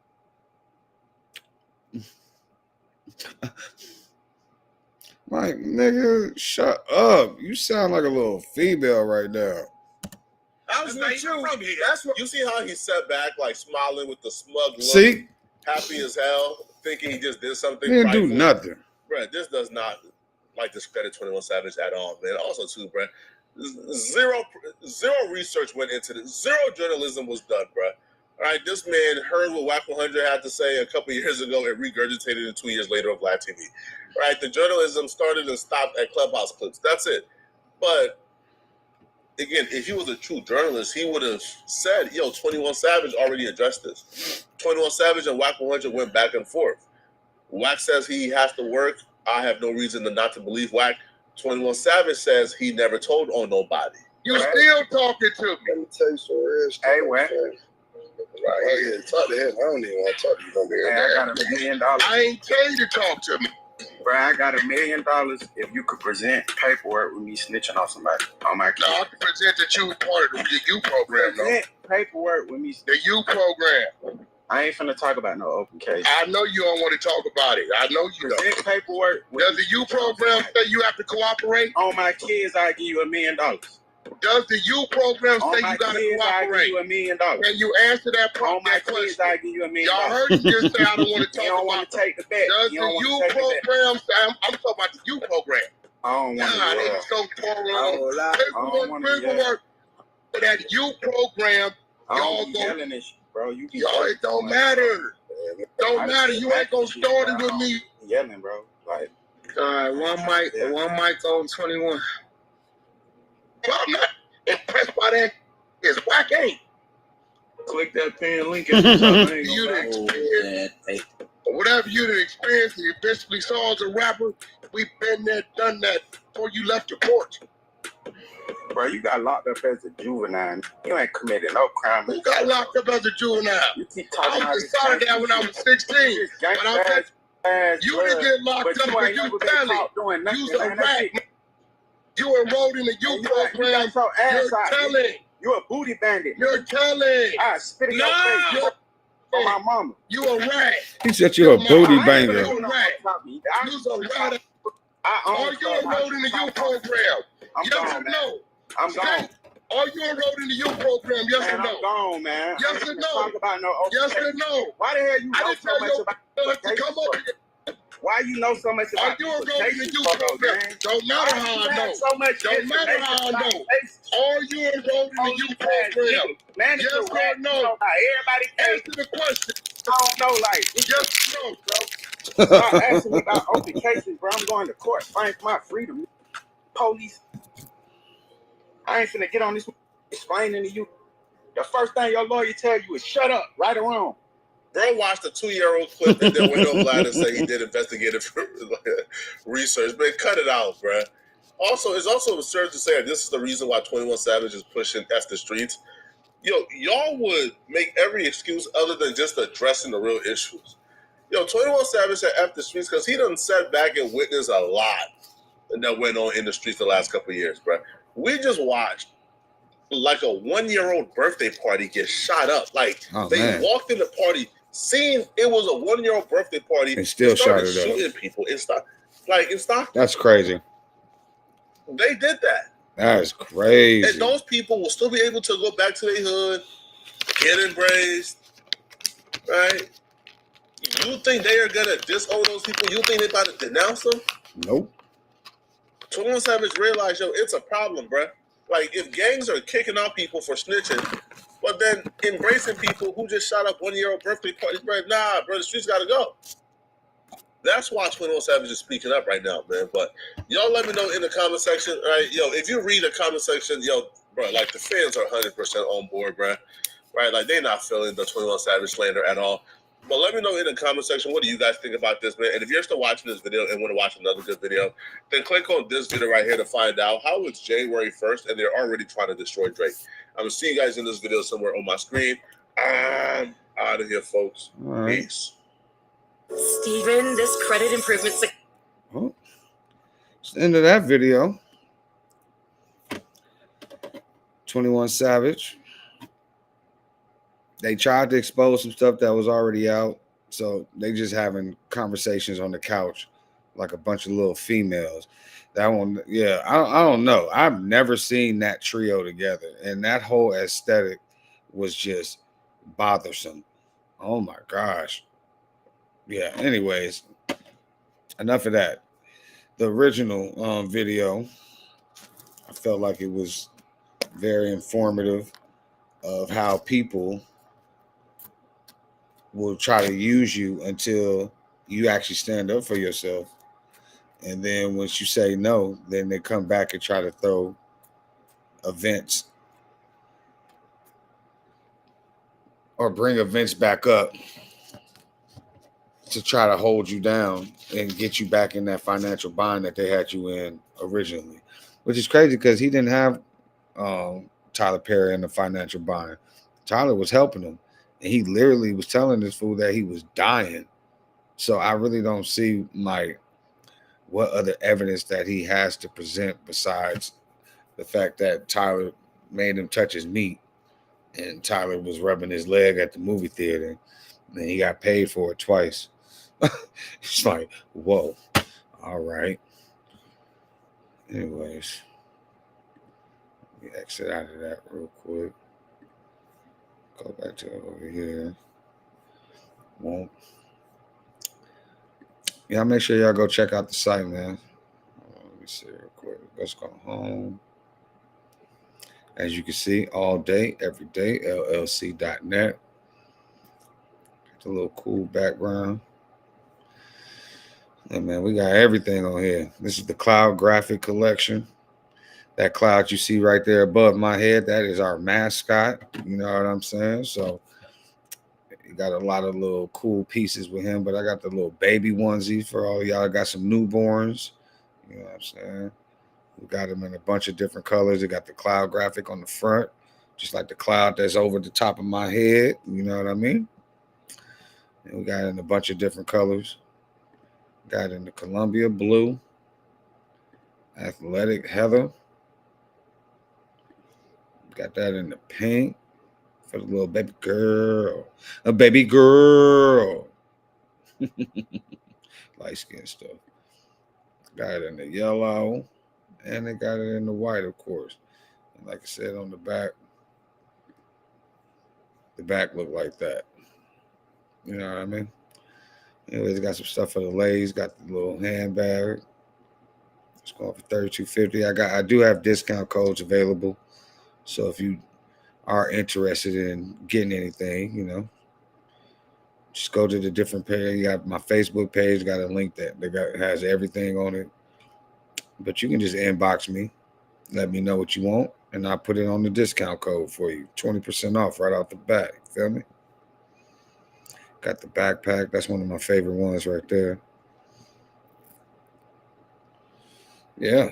like, nigga, shut up. You sound like a little female right now. I was with you. That's what you see how he sat back, like smiling with the smug look, See? happy as hell, thinking he just did something. He didn't do nothing. Bro, this does not like discredit 21 Savage at all, man. Also, too, bro, zero research went into this. Zero journalism was done, bro. All right, this man heard what WAC 100 had to say a couple years ago and regurgitated it 2 years later on Vlad TV. All right, the journalism started and stopped at Clubhouse clips. That's it. But again, if he was a true journalist, he would have said, yo, 21 Savage already addressed this. 21 Savage and WAC 100 went back and forth. WAC says he has to work. I have no reason not to believe WAC. 21 Savage says he never told on nobody. You still talking to me. Let me tell you some real stuff. Hey, what? Right here, talk to him. I don't even want to talk to you. Man, I got $1 million. I ain't tell you to talk to me. Bro, I got $1 million if you could present paperwork with me snitching on somebody on my kid. No, I can present that you was part of the U program, though. Present paperwork with me. The U program. I ain't finna talk about no open case. I know you don't want to talk about it. I know you don't. Present paperwork. Does the U program say you have to cooperate? On my kids, I give you $1 million. Does the U program On say my you got to kids, I give cooperate? you $1 million. Can you answer that On my question? kids, I give you $1 million. Y'all heard you just say I don't want to talk You don't about want to take the bet. Does the You don't U want to take the bet. program say, I'm talking about the U program. I don't want God, to. it's so I don't wanna do that. paperwork for that U program. I Y'all don't be go. yelling and shit. bro. You Yo, it don't matter. Don't matter. You ain't gonna start it with me. Yelling, bro. Like, all right, one mic on 21. But I'm not impressed by that. It's whack ain't. click that pin link at the top. You the experience, or whatever you the experience, you eventually saw as a rapper. We've been there, done that before you left the porch. Bro, you got locked up as a juvenile. You ain't committed no crime. Who got locked up as a juvenile? You keep talking I decided that when I was 16. When I was you didn't get locked up because you telling. You's a rat. You enrolled in the youth program. You're telling. You a booty bandit. You're telling. I spit in your face. For my mama. You a rat. He said you a booty banger. You a rat. You's a rat. Are you enrolled in the youth program? Yes or no? I'm gone. Are you enrolled in the youth program? Yes or no? I'm gone, man. Yes or no? Talk about no yes or no? Why the hell you I know didn't so tell much you about to come up here. Why you know so much about Are you enrolled in the youth program? Don't matter how I know. So much don't matter how I know. Are you enrolled in the youth program? Man, yes or no? Everybody answer the question. I don't know, like, yes or no, bro. Stop asking me about open cases, bro. I'm going to court fighting for my freedom. Police. I ain't finna get on this explaining to you. The first thing your lawyer tell you is shut up, right or wrong. Bro watched a 2-year-old clip and then went online and said he did investigative research. Man, cut it out, bro. Also, it's also absurd to say that this is the reason why 21 Savage is pushing F the streets. Yo, y'all would make every excuse other than just addressing the real issues. Yo, 21 Savage said F the streets because he done sat back and witnessed a lot that went on in the streets the last couple of years, bro. We just watched like a 1-year-old birthday party get shot up. Like, they walked in the party, seeing it was a 1-year-old birthday party, and still shot it shooting up. people. It's not. That's crazy. They did that. That is crazy. And those people will still be able to go back to their hood, get embraced, right? You think they are gonna disown those people? You think they're about to denounce them? Nope. 21 Savage realized, yo, it's a problem, bro. Like, if gangs are kicking out people for snitching, but then embracing people who just shot up 1-year-old birthday parties, bro, nah, bro, the streets gotta go. That's why 21 Savage is speaking up right now, man. But y'all let me know in the comment section, right? Yo, if you read the comment section, yo, bro, like, the fans are 100% on board, bro. Right? Like, they're not feeling the 21 Savage slander at all. But let me know in the comment section, what do you guys think about this, man? And if you're still watching this video and want to watch another good video, then click on this video right here to find out how it's January 1st and they're already trying to destroy Drake. I'm going to see you guys in this video somewhere on my screen. I'm out of here, folks. Right. Peace. Steven, this credit improvement... Oh, it's the end of that video. 21 Savage. They tried to expose some stuff that was already out. So they just having conversations on the couch like a bunch of little females. That one, yeah, I don't know. I've never seen that trio together. And that whole aesthetic was just bothersome. Oh my gosh. Yeah, anyways, enough of that. The original video, I felt like it was very informative of how people will try to use you until you actually stand up for yourself. And then once you say no, then they come back and try to throw events or bring events back up to try to hold you down and get you back in that financial bind that they had you in originally, which is crazy because he didn't have Tyler Perry in the financial bind. Tyler was helping him. And he literally was telling this fool that he was dying. So I really don't see what other evidence that he has to present besides the fact that Tyler made him touch his meat and Tyler was rubbing his leg at the movie theater and he got paid for it twice. It's like, whoa, all right. Anyways, let me exit out of that real quick. Go back to over here. Won't. Yeah, make sure y'all go check out the site, man. Let me see real quick. Let's go home. As you can see, all day, every day, llc.net. The little cool background. Hey man, we got everything on here. This is the Cloud Graphic Collection. That cloud you see right there above my head, that is our mascot. You know what I'm saying? So you got a lot of little cool pieces with him, but I got the little baby onesie for all y'all. I got some newborns. You know what I'm saying? We got them in a bunch of different colors. They got the cloud graphic on the front, just like the cloud that's over the top of my head. You know what I mean? And we got it in a bunch of different colors. Got it in the Columbia blue, athletic heather. Got that in the pink for the little baby girl. A baby girl. Light skin stuff. Got it in the yellow. And they got it in the white, of course. And like I said, on the back looked like that. You know what I mean? Anyways, got some stuff for the ladies. Got the little handbag. It's going for $32.50. I do have discount codes available. So if you are interested in getting anything, you know, just go to the different page. You got my Facebook page, got a link that has everything on it. But you can just inbox me, let me know what you want, and I'll put it on the discount code for you. 20% off right off the bat. Feel me? Got the backpack. That's one of my favorite ones right there. Yeah.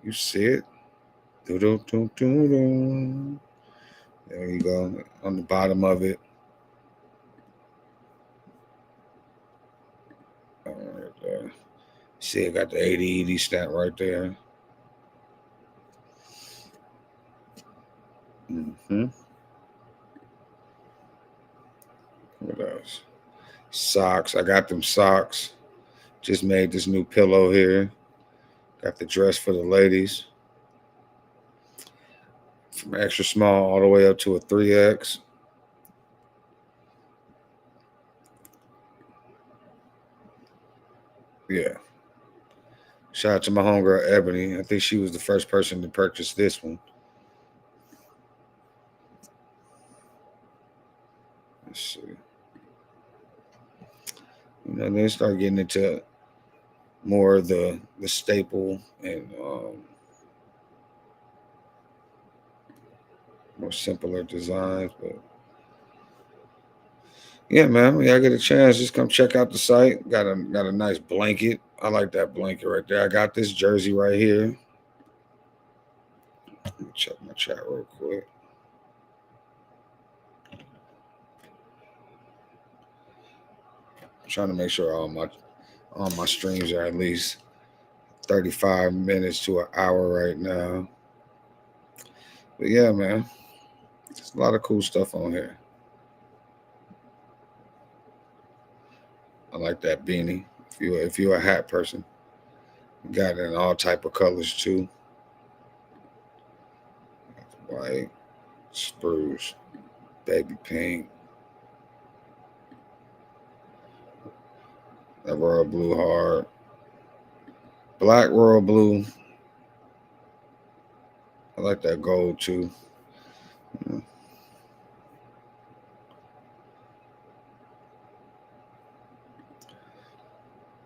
You see it. Do-do-do-do-do. There you go. On the bottom of it. All right there. See, I got the 80 stamp right there. What else? Socks. I got them socks. Just made this new pillow here. Got the dress for the ladies. From extra small all the way up to a 3X. Yeah. Shout out to my homegirl, Ebony. I think she was the first person to purchase this one. Let's see. You know, then start getting into more of the staple and more simpler designs. But yeah, man, when y'all get a chance, just come check out the site. Got a nice blanket. I like that blanket right there. I got this jersey right here. Let me check my chat real quick. I'm trying to make sure all my streams are at least 35 minutes to an hour right now. But yeah, man, there's a lot of cool stuff on here. I like that beanie. If you're a hat person, you got it in all type of colors too. White, spruce, baby pink, that royal blue hard, black royal blue. I like that gold too. Yeah.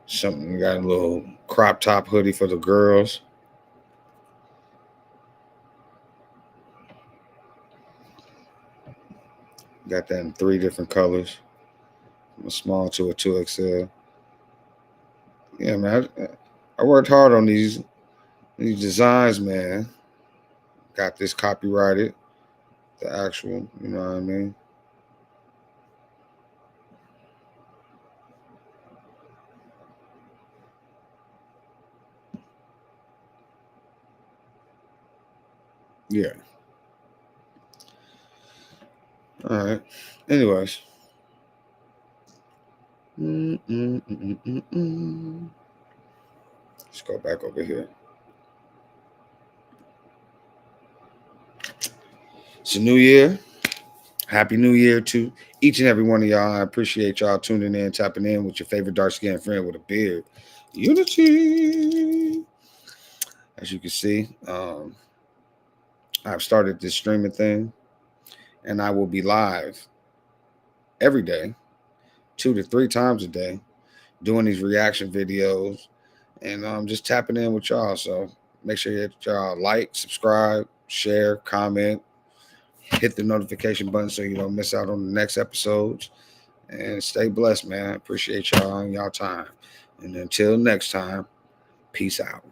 Something, got a little crop top hoodie for the girls. Got that in 3 different colors, from a small to a 2XL. Yeah, man, I worked hard on these designs, man. Got this copyrighted, the actual, you know what I mean? Yeah. All right. Anyways. Let's go back over here. It's a new year. Happy New Year to each and every one of y'all. I appreciate y'all tuning in, tapping in with your favorite dark-skinned friend with a beard. Unity. As you can see, I've started this streaming thing, and I will be live every day 2 to 3 times a day doing these reaction videos, and just tapping in with y'all. So make sure you y'all like, subscribe, share, comment, hit the notification button so you don't miss out on the next episodes. And stay blessed, man. Appreciate y'all and y'all time. And until next time, peace out.